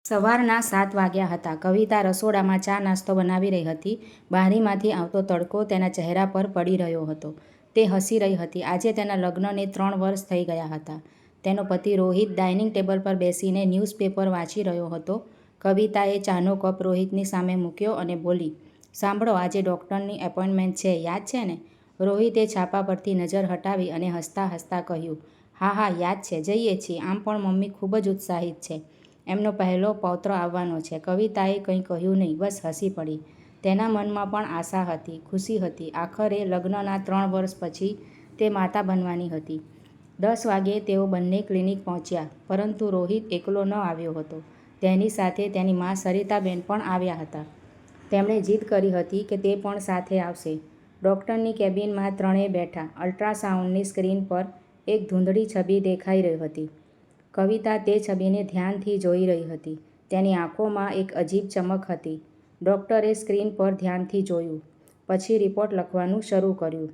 સવારના 7 વાગ્યા હતા. કવિતા રસોડામાં ચા નાસ્તો બનાવી રહી હતી. બારીમાંથી આવતો તડકો તેના ચહેરા પર પડી રહ્યો હતો. તે હસી રહી હતી. આજે તેના લગ્નને 3 વર્ષ થઈ ગયા હતા. તેનો પતિ રોહિત ડાઇનિંગ ટેબલ પર બેસીને ન્યૂઝપેપર વાંચી રહ્યો હતો. કવિતાએ ચાનો કપ રોહિતની સામે મૂક્યો અને બોલી, સાંભળો, આજે ડૉક્ટરની એપોઇન્ટમેન્ટ છે, યાદ છે ને? રોહિતે છાપા પરથી નજર હટાવી અને હસતા હસતા કહ્યું, હા હા, યાદ છે, જઈએ છીએ. આમ પણ મમ્મી ખૂબ જ ઉત્સાહિત છે. એમનો પહેલો પૌત્ર આવવાનો છે. કવિતાએ કંઈ કહ્યું નહીં, બસ હસી પડી. તેના મનમાં પણ આશા હતી, ખુશી હતી. આખરે લગ્નના 3 વર્ષ પછી તે માતા બનવાની હતી. 10 વાગ્યે તેઓ બંને ક્લિનિક પહોંચ્યા, પરંતુ રોહિત એકલો ન આવ્યો હતો. તેની સાથે તેની મા સરિતાબેન પણ આવ્યા હતા. તેમણે જીદ કરી હતી કે તે પણ સાથે આવશે. ડૉક્ટરની કેબિનમાં ત્રણેય બેઠા. અલ્ટ્રાસાઉન્ડની સ્ક્રીન પર એક ધૂંધળી છબી દેખાઈ રહી હતી. કવિતા તે છબીને ધ્યાનથી જોઈ રહી હતી. તેની આંખોમાં એક અજીબ ચમક હતી. ડૉક્ટરે સ્ક્રીન પર ધ્યાનથી જોયું, પછી રિપોર્ટ લખવાનું શરૂ કર્યું.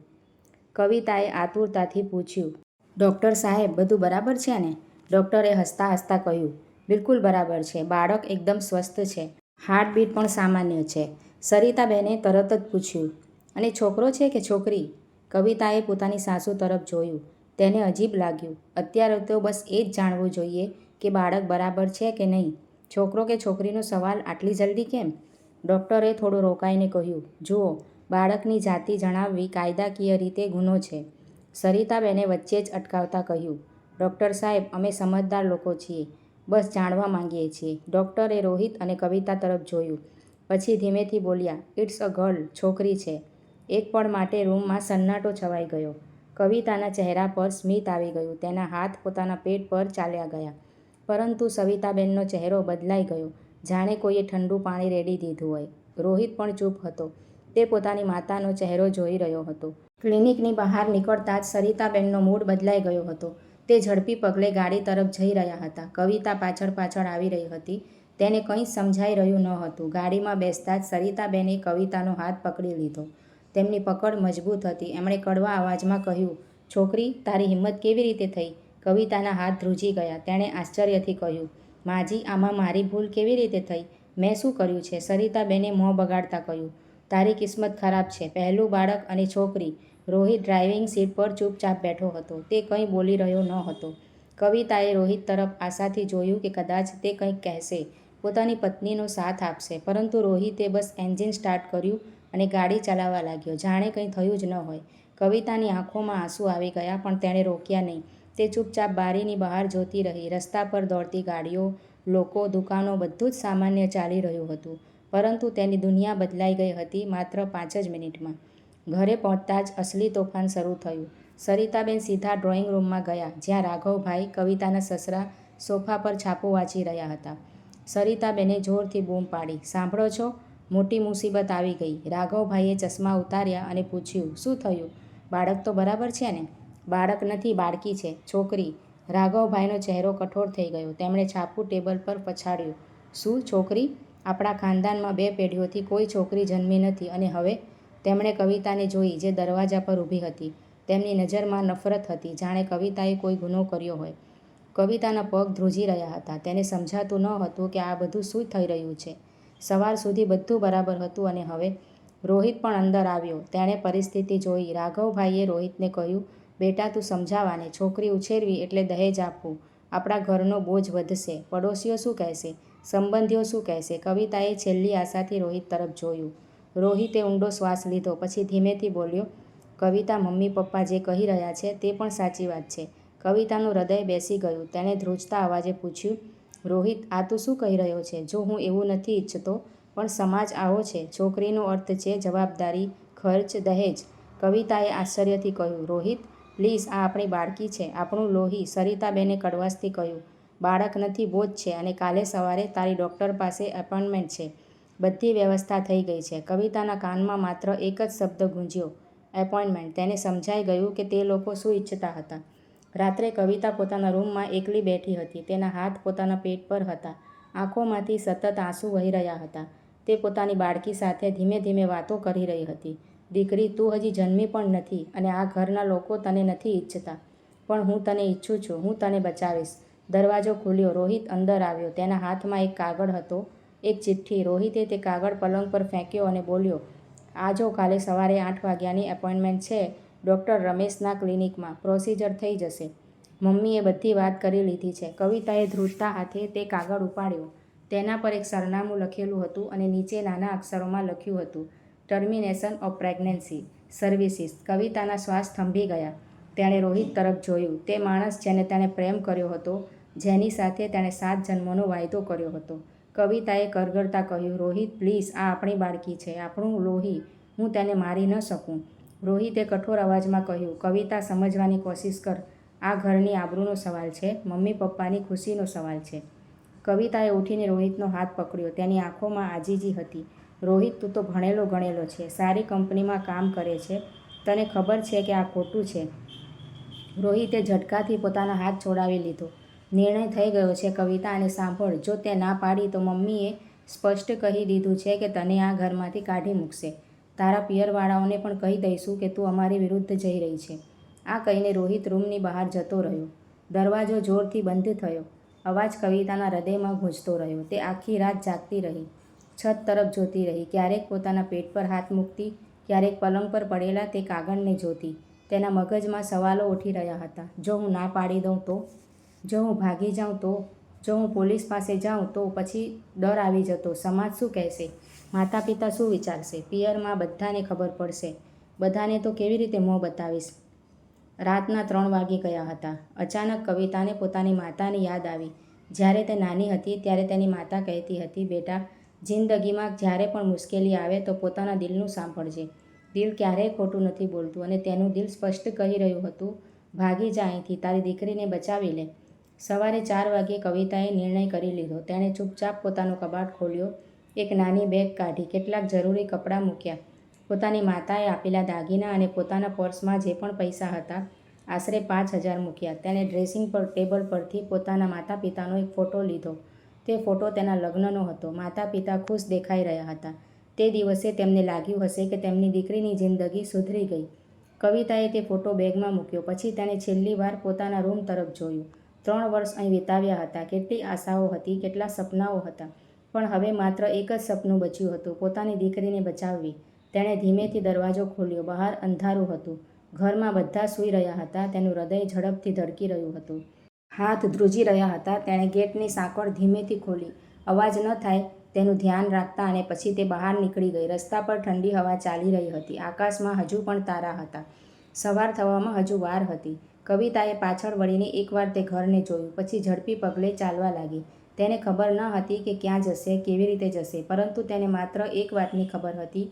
કવિતાએ આતુરતાથી પૂછ્યું, ડૉક્ટર સાહેબ, બધું બરાબર છે ને? ડૉક્ટરે હસતા હસતા કહ્યું, બિલકુલ બરાબર છે. બાળક એકદમ સ્વસ્થ છે. હાર્ટબીટ પણ સામાન્ય છે. સરિતાબેને તરત જ પૂછ્યું, અને છોકરો છે કે છોકરી? કવિતાએ પોતાની સાસુ તરફ જોયું. તેને અજીબ લાગ્યું. અત્યારે તો બસ એ જ જાણવું જોઈએ કે બાળક બરાબર છે કે નહીં. છોકરો કે છોકરીનો સવાલ આટલી જલ્દી કેમ? ડૉક્ટરે થોડું રોકાઈને કહ્યું, જુઓ, બાળકની જાતિ જણાવવી કાયદાકીય રીતે ગુનો છે. સરિતાબેને વચ્ચે જ અટકાવતા કહ્યું, ડૉક્ટર સાહેબ, અમે સમજદાર લોકો છીએ. બસ જાણવા માંગીએ છીએ. ડૉક્ટરે રોહિત અને કવિતા તરફ જોયું. પછી ધીમેથી બોલ્યા, ઇટ્સ અ ગર્લ, છોકરી છે. એક પળ માટે રૂમમાં સન્નાટો છવાઈ ગયો. કવિતાના ચહેરા પર સ્મિત આવી ગયું. તેના હાથ પોતાના પેટ પર ચાલ્યા ગયા. પરંતુ સવિતાબેનનો ચહેરો બદલાઈ ગયો, જાણે કોઈએ ઠંડુ પાણી રેડી દીધું હોય. રોહિત પણ ચૂપ હતો. તે પોતાની માતાનો ચહેરો જોઈ રહ્યો હતો. ક્લિનિકની બહાર નીકળતા જ સરિતાબેનનો મૂડ બદલાઈ ગયો હતો. તે ઝડપી પગલે ગાડી તરફ જઈ રહ્યા હતા. કવિતા પાછળ પાછળ આવી રહી હતી. તેને કંઈ સમજાઈ રહ્યું ન હતું. ગાડીમાં બેસતા જ સરિતાબેને કવિતાનો હાથ પકડી લીધો. તેમની પકડ મજબૂત હતી. એમણે કડવા અવાજમાં કહ્યું, છોકરી, તારી હિંમત કેવી રીતે થઈ? કવિતાના હાથ ધ્રુજી ગયા. તેણે આશ્ચર્યથી કહ્યું, માજી, આમાં મારી ભૂલ કેવી રીતે થઈ? મેં શું કર્યું છે? સરિતાબેને મોં બગાડતા કહ્યું, તારી કિસ્મત ખરાબ છે. પહેલું બાળક અને છોકરી. રોહિત ડ્રાઇવિંગ સીટ પર ચૂપચાપ બેઠો હતો. તે કંઈ બોલી રહ્યો ન હતો. કવિતાએ રોહિત તરફ આશાથી જોયું કે કદાચ તે કંઈક કહેશે, પોતાની પત્નીનો સાથ આપશે. પરંતુ રોહિતે બસ એન્જિન સ્ટાર્ટ કર્યું અને ગાડી ચલાવવા લાગ્યો, જાણે કંઈ થયું જ ન હોય. કવિતાની આંખોમાં આંસુ આવી ગયા, પણ તેણે રોક્યા નહીં. તે ચૂપચાપ બારીની બહાર જોતી રહી. રસ્તા પર દોડતી ગાડીઓ, લોકો, દુકાનો, બધું જ સામાન્ય ચાલી રહ્યું હતું. પરંતુ તેની દુનિયા બદલાઈ ગઈ હતી માત્ર 5 જ મિનિટમાં. ઘરે પહોંચતા જ અસલી તોફાન શરૂ થયું. સરિતાબેન સીધા ડ્રોઈંગ રૂમમાં ગયા, જ્યાં રાઘવભાઈ, કવિતાના સસરા, સોફા પર છાપું વાંચી રહ્યા હતા. સરિતાબેને જોરથી બૂમ પાડી, સાંભળો છો? મોટી મુસીબત આવી ગઈ. રાઘવભાઈએ ચશ્મા ઉતાર્યા અને પૂછ્યું, શું થયું? બાળક તો બરાબર છે ને? બાળક નથી, બાળકી છે, છોકરી. રાઘવભાઈનો ચહેરો કઠોર થઈ ગયો. તેમણે છાપું ટેબલ પર પછાડ્યું. શું, છોકરી? આપણા ખાનદાનમાં 2 પેઢીઓથી કોઈ છોકરી જન્મી નથી. અને હવે? તેમણે કવિતાને જોઈ, જે દરવાજા પર ઊભી હતી. તેમની નજરમાં નફરત હતી, જાણે કવિતાએ કોઈ ગુનો કર્યો હોય. કવિતાના પગ ધ્રુજી રહ્યા હતા. તેને સમજાતું ન હતું કે આ બધું શું થઈ રહ્યું છે. સવાર સુધી બધું બરાબર હતું અને હવે? રોહિત પણ અંદર આવ્યો. તેણે પરિસ્થિતિ જોઈ. રાઘવભાઈએ રોહિતને કહ્યું, બેટા, તું સમજાવાને. છોકરી ઉછેરવી એટલે દહેજ આપવું. આપણા ઘરનો બોજ વધશે. પડોશીઓ શું કહેશે? સંબંધીઓ શું કહેશે? કવિતાએ છેલ્લી આશાથી રોહિત તરફ જોયું. રોહિતે ઊંડો શ્વાસ લીધો. પછી ધીમેથી બોલ્યો, કવિતા, મમ્મી પપ્પા જે કહી રહ્યા છે તે પણ સાચી વાત છે. કવિતાનું હૃદય બેસી ગયું. તેણે ધ્રુજતા અવાજે પૂછ્યું, રોહિત, આ તું શું કહી રહ્યો છે? જો હું એવું નથી ઈચ્છતો, પણ સમાજ આવો છે. છોકરીનો અર્થ છે જવાબદારી, ખર્ચ, દહેજ. કવિતાએ આશ્ચર્યથી કહ્યું, રોહિત, પ્લીઝ, આ આપણી બાળકી છે, આપણું લોહી. સરિતાબેને કડવાશથી કહ્યું, બાળક નથી, બોજ છે. અને કાલે સવારે તારી ડૉક્ટર પાસે એપોઇન્ટમેન્ટ છે. બધી વ્યવસ્થા થઈ ગઈ છે. કવિતાના કાનમાં માત્ર એક જ શબ્દ ગૂંજ્યો, એપોઇન્ટમેન્ટ. તેને સમજાઈ ગયું કે તે લોકો શું ઈચ્છતા હતા. રાત્રે કવિતા પોતાના રૂમમાં એકલી બેઠી હતી. તેના હાથ પોતાના પેટ પર હતા. આંખોમાંથી સતત આંસુ વહી રહ્યા હતા. તે પોતાની બાળકી સાથે ધીમે ધીમે વાતો કરી રહી હતી. દીકરી, તું હજી જન્મી પણ નથી અને આ ઘરના લોકો તને નથી ઈચ્છતા. પણ હું તને ઈચ્છું છું. હું તને બચાવીશ. દરવાજો ખુલ્યો. રોહિત અંદર આવ્યો. તેના હાથમાં એક કાગળ હતો, એક ચિઠ્ઠી. રોહિતે તે કાગળ પલંગ પર ફેંક્યો અને બોલ્યો, આ જો, કાલે સવારે 8 વાગ્યાની એપોઇન્ટમેન્ટ છે ડૉક્ટર રમેશના ક્લિનિકમાં. પ્રોસિજર થઈ જશે. મમ્મીએ બધી વાત કરી લીધી છે. કવિતાએ ધ્રુજતા હાથે તે કાગળ ઉપાડ્યો. તેના પર એક સરનામું લખેલું હતું અને નીચે નાના અક્ષરોમાં લખ્યું હતું, ટર્મિનેશન ઓફ પ્રેગ્નન્સી સર્વિસીસ. કવિતાના શ્વાસ થંભી ગયા. તેણે રોહિત તરફ જોયું. તે માણસ જેને તેણે પ્રેમ કર્યો હતો, જેની સાથે તેણે 7 જન્મોનો વાયદો કર્યો હતો. કવિતાએ કરગરતા કહ્યું, રોહિત પ્લીઝ, આ આપણી બાળકી છે, આપણું લોહી. હું તેને મારી ન શકું. રોહિતે કઠોર અવાજમાં કહ્યું, કવિતા, સમજવાની કોશિશ કર. આ ઘરની આબરૂનો સવાલ છે, મમ્મી પપ્પાની ખુશીનો સવાલ છે. કવિતાએ ઉઠીને રોહિતનો હાથ પકડ્યો. તેની આંખોમાં આજીજી હતી. રોહિત, તું તો ભણેલો ગણેલો છે, સારી કંપનીમાં કામ કરે છે, તને ખબર છે કે આ ખોટું છે. રોહિતે ઝટકાથી પોતાના હાથ છોડાવી લીધો. નિર્ણય થઈ ગયો છે કવિતા, અને સાંભળ, જો તે ના પાડી તો મમ્મીએ સ્પષ્ટ કહી દીધું છે કે તને આ ઘરમાંથી કાઢી મૂકશે. તારા પિયરવાળાઓને પણ કહી દઈશું કે તું અમારી વિરુદ્ધ જઈ રહી છે. આ કહીને રોહિત રૂમની બહાર જતો રહ્યો. દરવાજો જોરથી બંધ થયો. અવાજ કવિતાના હૃદયમાં ગૂંજતો રહ્યો. તે આખી રાત જાગતી રહી, છત તરફ જોતી રહી, ક્યારેક પોતાના પેટ પર હાથ મૂકતી, ક્યારેક પલંગ પર પડેલા તે કાગળને જોતી. તેના મગજમાં સવાલો ઉઠી રહ્યા હતા. જો હું ના પાડી દઉં તો? જો હું ભાગી જાઉં તો? જો હું પોલીસ પાસે જાઉં તો? પછી ડર આવી જતો, સમાજ શું કહેશે, માતા પિતા શું વિચારશે, પિયરમાં બધાને ખબર પડશે. બધાને તો કેવી રીતે મોં બતાવીશ? રાતના 3 વાગી ગયા હતા. અચાનક કવિતાને પોતાની માતાની યાદ આવી. જ્યારે તે નાની હતી ત્યારે તેની માતા કહેતી હતી, બેટા, જિંદગીમાં જ્યારે પણ મુશ્કેલી આવે તો પોતાના દિલનું સાંભળજે. દિલ ક્યારેય ખોટું નથી બોલતું. અને તેનું દિલ સ્પષ્ટ કહી રહ્યું હતું, ભાગી જા અહીંથી, તારી દીકરીને બચાવી લે. સવારે 4 વાગ્યે કવિતાએ નિર્ણય કરી લીધો. તેણે ચૂપચાપ પોતાનો કબાટ ખોલ્યો, એક નાની બેગ કાઢી, કેટલાક જરૂરી કપડાં મૂક્યા, પોતાની માતાએ આપેલા દાગીના અને પોતાના પર્સમાં જે પણ પૈસા હતા, આશરે 5,000 મૂક્યા. તેણે ડ્રેસિંગ ટેબલ પરથી પોતાના માતા પિતાનો એક ફોટો લીધો. તે ફોટો તેના લગ્નનો હતો. માતા પિતા ખુશ દેખાઈ રહ્યા હતા. તે દિવસે તેમને લાગ્યું હશે કે તેમની દીકરીની જિંદગી સુધરી ગઈ. કવિતાએ તે ફોટો બેગમાં મૂક્યો. પછી તેણે છેલ્લી વાર પોતાના રૂમ તરફ જોયું. 3 વર્ષ અહીં વિતાવ્યા હતા. કેટલી આશાઓ હતી, કેટલા સપનાઓ હતા, પણ હવે માત્ર એક જ સપનું બચ્યું હતું, પોતાની દીકરીને બચાવવી. તેણે ધીમેથી દરવાજો ખોલ્યો. બહાર અંધારું હતું. ઘરમાં બધા સૂઈ રહ્યા હતા. તેનું હૃદય ઝડપથી ધડકી રહ્યું હતું. હાથ ધ્રુજી રહ્યા હતા. તેણે ગેટની સાંકળ ધીમેથી ખોલી, અવાજ ન થાય તેનું ધ્યાન રાખતા, અને પછી તે બહાર નીકળી ગઈ. રસ્તા પર ઠંડી હવા ચાલી રહી હતી. આકાશમાં હજુ પણ તારા હતા. સવાર થવામાં હજુ વાર હતી. કવિતાએ પાછળ વળીને એકવાર તે ઘરને જોયું, પછી ઝડપી પગલે ચાલવા લાગી. તેને ખબર ન હતી કે ક્યાં જશે, કેવી રીતે જશે, પરંતુ તેને માત્ર એક વાતની ખબર હતી,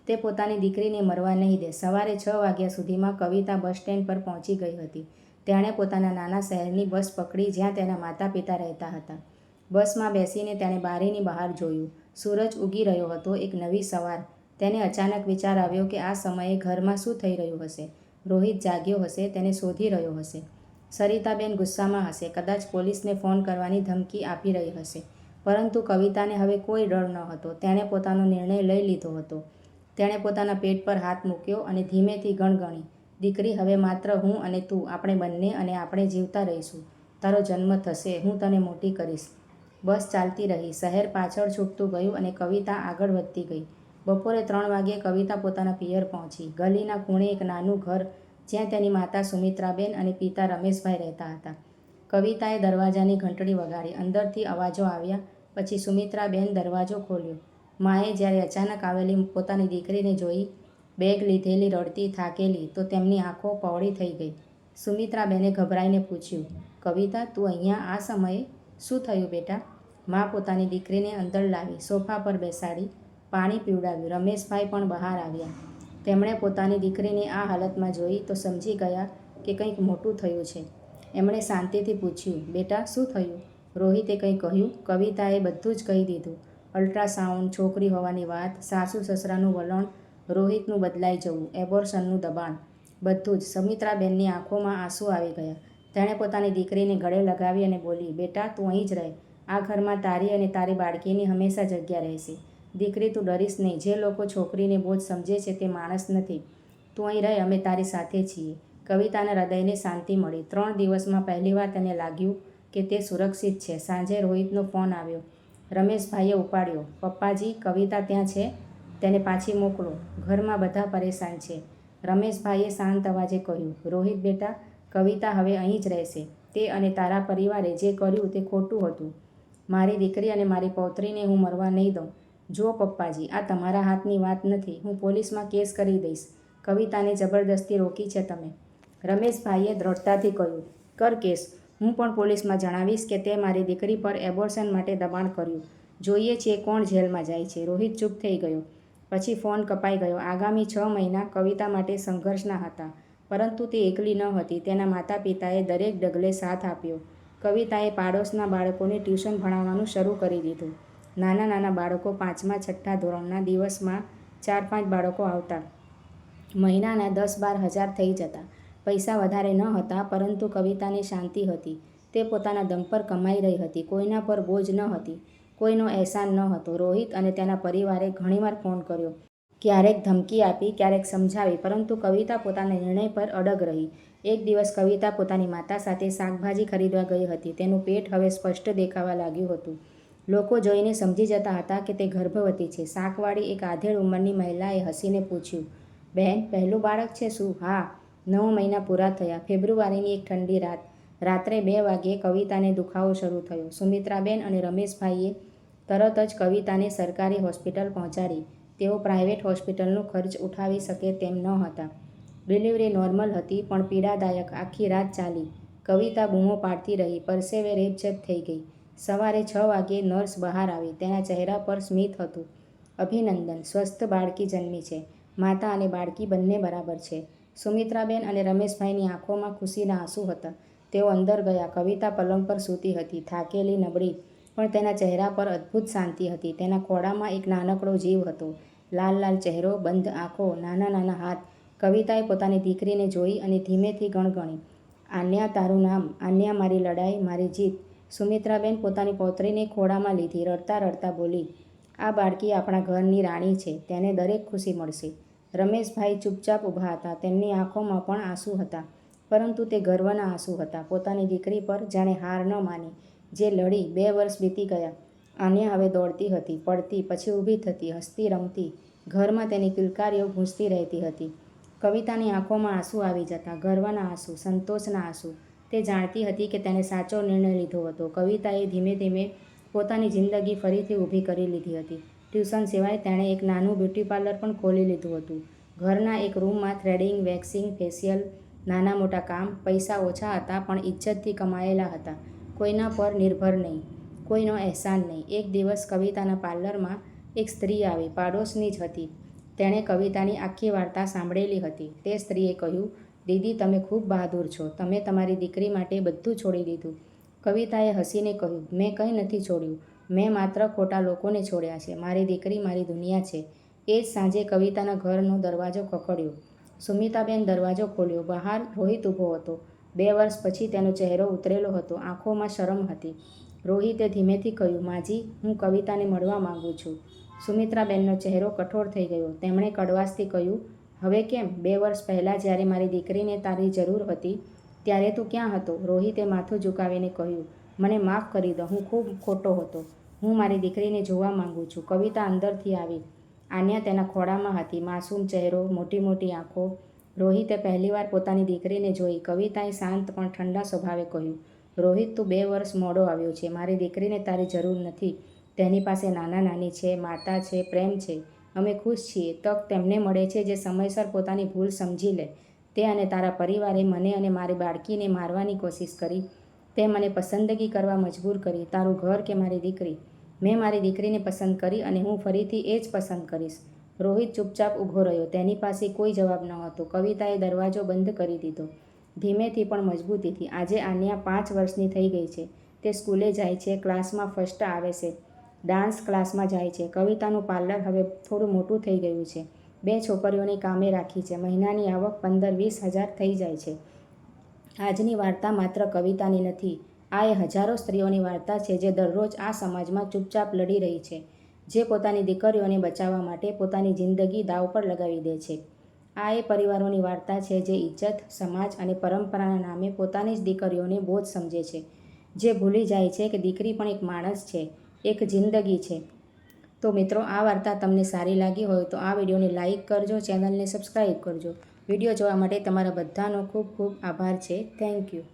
તે પોતાની દીકરીને મરવા નહીં દે. સવારે 6 વાગ્યા સુધીમાં કવિતા બસ સ્ટેન્ડ પર પહોંચી ગઈ હતી. તેણે પોતાના નાના શહેરની બસ પકડી જ્યાં તેના માતા પિતા રહેતા હતા. બસમાં બેસીને તેણે બારીની બહાર જોયું. સૂરજ ઉગી રહ્યો હતો. એક નવી સવાર. તેને અચાનક વિચાર આવ્યો કે આ સમયે ઘરમાં શું થઈ રહ્યું હશે. રોહિત જાગ્યો હશે, તેને શોધી રહ્યો હશે. સરિતાબેન ગુસ્સામાં હશે, કદાચ પોલીસને ફોન કરવાની ધમકી આપી રહી હશે. પરંતુ કવિતાને હવે કોઈ ડર ન હતો. તેણે પોતાનો નિર્ણય લઈ લીધો હતો. તેણે પોતાના પેટ પર હાથ મૂક્યો અને ધીમેથી ગણગણી, દીકરી, હવે માત્ર હું અને તું, આપણે બંને, અને આપણે જીવતા રહીશું. તારો જન્મ થશે, હું તને મોટી કરીશ. બસ ચાલતી રહી. શહેર પાછળ છૂટતું ગયું અને કવિતા આગળ વધતી ગઈ. બપોરે 3 વાગ્યે કવિતા પોતાના પિયર પહોંચી. ગલીના ખૂણે એક નાનું ઘર, જ્યાં તેની માતા સુમિત્રાબેન અને પિતા રમેશભાઈ રહેતા હતા. કવિતાએ દરવાજાની ઘંટડી વગાડી. અંદરથી અવાજો આવ્યા. પછી સુમિત્રાબેન દરવાજો ખોલ્યો. માએ જ્યારે અચાનક આવેલી પોતાની દીકરીને જોઈ, બેગ લીધેલી, રડતી, થાકેલી, તો તેમની આંખો પહોળી થઈ ગઈ. સુમિત્રાબેને ગભરાઈને પૂછ્યું, કવિતા, તું અહીંયા આ સમયે? શું થયું બેટા? મા પોતાની દીકરીને અંદર લાવી, સોફા પર બેસાડી, પાણી પીવડાવ્યું. રમેશભાઈ પણ બહાર આવ્યા. તેમણે પોતાની દીકરીને આ હાલતમાં જોઈ તો સમજી ગયા કે કંઈક મોટું થયું છે. એમણે શાંતિથી પૂછ્યું, બેટા, શું થયું? રોહિતે કંઈ કહ્યું? કવિતાએ બધું જ કહી દીધું. અલ્ટ્રાસાઉન્ડ, છોકરી હોવાની વાત, સાસુ સસરાનું વલણ, રોહિતનું બદલાઈ જવું, એબોર્શનનું દબાણ, બધું જ. સુમિત્રાબેનની આંખોમાં આંસુ આવી ગયા. તેણે પોતાની દીકરીને ગળે લગાવી અને બોલી, બેટા, તું અહીં જ રહે. આ ઘરમાં તારી અને તારી બાળકીની હંમેશા જગ્યા રહેશે. દીકરી, તું ડરીશ નહીં. જે લોકો છોકરીને બોજ સમજે છે તે માણસ નથી. તું અહીં રહે, અમે તારી સાથે છીએ. કવિતાના હૃદયને શાંતિ મળી. 3 દિવસમાં પહેલીવાર તેને લાગ્યું કે તે સુરક્ષિત છે. સાંજે રોહિતનો ફોન આવ્યો. રમેશભાઈએ ઉપાડ્યો. પપ્પાજી, કવિતા ત્યાં છે, તેને પાછી મોકલો. ઘરમાં બધા પરેશાન છે, રમેશભાઈએ શાંત અવાજે કહ્યું. રોહિત બેટા, કવિતા હવે અહીં જ રહેશે. તે અને તારા પરિવારે જે કર્યું તે ખોટું હતું. મારી દીકરી અને મારી પૌત્રીને હું મરવા નહીં દઉં. જો પપ્પાજી, આ તમારા હાથની વાત નથી. હું પોલીસમાં કેસ કરી દઈશ. કવિતાને જબરદસ્તી રોકી છે તમે. રમેશભાઈએ દ્રઢતાથી કહ્યું. કર કેસ. હું પણ પોલીસમાં જણાવીશ કે તે મારી દીકરી પર એબોર્શન માટે દબાણ કર્યું. જોઈએ છીએ કોણ જેલમાં જાય છે. રોહિત ચૂપ થઈ ગયો. પછી ફોન કપાઈ ગયો. આગામી 6 મહિના કવિતા માટે સંઘર્ષના હતા. પરંતુ તે એકલી ન હતી. તેના માતા પિતાએ દરેક ડગલે સાથ આપ્યો. કવિતાએ પાડોશના બાળકોને ટ્યુશન ભણાવવાનું શરૂ કરી દીધું. નાના નાના બાળકો 5મા 6ઠા ધોરણના. દિવસમાં 4-5 બાળકો આવતા. મહિનાના 10-12 હજાર થઈ જતા. પૈસા વધારે ન હતા, પરંતુ કવિતાને શાંતિ હતી. તે પોતાના દમ પર કમાઈ રહી હતી. કોઈના પર બોજ ન હતી. કોઈનો અહેસાન ન હતો. રોહિત અને તેના પરિવારે ઘણીવાર ફોન કર્યો. ક્યારેક ધમકી આપી, ક્યારેક સમજાવી, પરંતુ કવિતા પોતાના નિર્ણય પર અડગ રહી. એક દિવસ કવિતા પોતાની માતા સાથે શાકભાજી ખરીદવા ગઈ હતી. તેનું પેટ હવે સ્પષ્ટ દેખાવા લાગ્યું હતું. લોકો જોઈને સમજી જતા હતા કે તે ગર્ભવતી છે. શાકવાળી એક આધેડ ઉંમરની મહિલાએ હસીને પૂછ્યું. બહેન, પહેલું બાળક છે શું? હા. 9 મહિના પૂરા થયા. ફેબ્રુઆરીની એક ઠંડી રાત. રાત્રે 2 વાગ્યે કવિતાને દુખાવો શરૂ થયો. સુમિત્રાબેન અને રમેશભાઈએ તરત જ કવિતાને સરકારી હોસ્પિટલ પહોંચાડી. તેઓ પ્રાઇવેટ હોસ્પિટલનો ખર્ચ ઉઠાવી શકે તેમ ન હતા. ડિલિવરી નોર્મલ હતી, પણ પીડાદાયક. આખી રાત ચાલી. કવિતા બૂમો પાડતી રહી. પરસેવે રેબઝેબ થઈ ગઈ. સવારે 6 વાગ્યે નર્સ બહાર આવી. તેના ચહેરા પર સ્મિત હતું. અભિનંદન, સ્વસ્થ બાળકી જન્મી છે. માતા અને બાળકી બંને બરાબર છે. સુમિત્રાબેન અને રમેશભાઈની આંખોમાં ખુશીના આંસુ હતા. તેઓ અંદર ગયા. કવિતા પલંગ પર સૂતી હતી, થાકેલી, નબળી, પણ તેના ચહેરા પર અદ્ભુત શાંતિ હતી. તેના ખોળામાં એક નાનકડો જીવ હતો. લાલ લાલ ચહેરો, બંધ આંખો, નાના નાના હાથ. કવિતાએ પોતાની દીકરીને જોઈ અને ધીમેથી ગણગણી. આન્યા તારું નામ. આન્યા મારી લડાઈ, મારી જીત. સુમિત્રાબેન પોતાની પૌત્રીને ખોળામાં લીધી. રડતા રડતા બોલી. આ બાળકી આપણા ઘરની રાણી છે. તેને દરેક ખુશી મળશે. રમેશભાઈ ચૂપચાપ ઊભા હતા. તેમની આંખોમાં પણ આંસુ હતા, પરંતુ તે ગર્વના આંસુ હતા. પોતાની દીકરી પર જાણે હાર ન માની. જે લડી. 2 વર્ષ વીતી ગયા. આન્યા હવે દોડતી હતી, પડતી, પછી ઊભી થતી, હસતી, રમતી. ઘરમાં તેની કિલકારીઓ ગૂંજતી રહેતી હતી. કવિતાની આંખોમાં આંસુ આવી જતા. ગર્વના આંસુ, સંતોષના આંસુ. તે જાણતી હતી કે તેણે સાચો નિર્ણય લીધો હતો. કવિતાએ ધીમે ધીમે પોતાની જિંદગી ફરીથી ઊભી કરી લીધી હતી. ટ્યુશન સિવાય તેણે એક નાનું બ્યુટી પાર્લર પણ ખોલી લીધું હતું. ઘરના એક રૂમમાં થ્રેડિંગ, વેક્સિંગ, ફેશિયલ, નાના મોટા કામ. પૈસા ઓછા હતા, પણ ઇજ્જતથી કમાયેલા હતા. કોઈના પર નિર્ભર નહીં, કોઈનો અહેસાન નહીં. એક દિવસ કવિતાના પાર્લરમાં એક સ્ત્રી આવી. પાડોશની જ હતી. તેણે કવિતાની આખી વાર્તા સાંભળેલી હતી. તે સ્ત્રીએ કહ્યું, દીદી, તમે ખૂબ બહાદુર છો. તમે તમારી દીકરી માટે બધું છોડી દીધું. કવિતાએ હસીને કહ્યું, મેં કંઈ નથી છોડ્યું. મેં માત્ર ખોટા લોકોને છોડ્યા છે. મારી દીકરી મારી દુનિયા છે. એ જ સાંજે કવિતાના ઘરનો દરવાજો ખખડ્યો. સુમિતાબેન દરવાજો ખોલ્યો. બહાર રોહિત ઊભો હતો. 2 વર્ષ પછી તેનો ચહેરો ઉતરેલો હતો. આંખોમાં શરમ હતી. રોહિતે ધીમેથી કહ્યું, માજી, હું કવિતાને મળવા માંગુ છું. સુમિત્રાબેનનો ચહેરો કઠોર થઈ ગયો. તેમણે કડવાશથી કહ્યું, હવે કેમ? 2 વર્ષ પહેલાં જ્યારે મારી દીકરીને તારી જરૂર હતી, ત્યારે તું ક્યાં હતો? રોહિતે માથું ઝુકાવીને કહ્યું, મને માફ કરી દો. હું ખૂબ ખોટો હતો. હું મારી દીકરીને જોવા માંગુ છું. કવિતા અંદરથી આવી. આન્યા તેના ખોળામાં હતી. માસૂમ ચહેરો, મોટી મોટી આંખો. રોહિતે પહેલીવાર પોતાની દીકરીને જોઈ. કવિતાએ શાંત પણ ઠંડા સ્વભાવે કહ્યું, રોહિત, તું 2 વર્ષ મોડો આવ્યો છે. મારી દીકરીને તારી જરૂર નથી. તેની પાસે નાના નાની છે, માતા છે, પ્રેમ છે. અમે ખુશ છીએ. તક તેમને મળે છે જે સમયસર પોતાની ભૂલ સમજી લે. તે અને તારા પરિવારે મને અને મારી બાળકીને મારવાની કોશિશ કરી. તે મને પસંદગી કરવા મજબૂર કરી. તારું ઘર કે મારી દીકરી? મેં મારી દીકરીને પસંદ કરી અને હું ફરીથી એ જ પસંદ કરીશ. રોહિત ચૂપચાપ ઊભો રહ્યો. તેની પાસે કોઈ જવાબ ન હતો. કવિતાએ દરવાજો બંધ કરી દીધો. ધીમેથી પણ મજબૂતીથી. આજે આન્યા 5 વર્ષની થઈ ગઈ છે. તે સ્કૂલે જાય છે, ક્લાસમાં ફર્સ્ટ આવે છે, ડાન્સ ક્લાસમાં જાય છે. કવિતાનું પાર્લર હવે થોડું મોટું થઈ ગયું છે. 2 છોકરીઓને કામે રાખી છે. મહિનાની આવક 15-20 હજાર થઈ જાય છે. આજની વાર્તા માત્ર કવિતાની નથી. આ એ હજારો સ્ત્રીઓની વાર્તા છે જે દરરોજ આ સમાજમાં ચૂપચાપ લડી રહી છે, જે પોતાની દીકરીઓને બચાવવા માટે પોતાની જિંદગી દાવ પર લગાવી દે છે. આ એ પરિવારોની વાર્તા છે જે ઇજ્જત, સમાજ અને પરંપરાના નામે પોતાની જ દીકરીઓને બોજ સમજે છે, જે ભૂલી જાય છે કે દીકરી પણ એક માણસ છે, એક જિંદગી છે. તો મિત્રો, આ વાર્તા તમને સારી લાગી હોય તો આ વિડીયોને લાઇક કરજો, ચેનલને સબસ્ક્રાઈબ કરજો. વિડીયો જોવા માટે તમારા બધાનો ખૂબ ખૂબ આભાર છે. Thank you.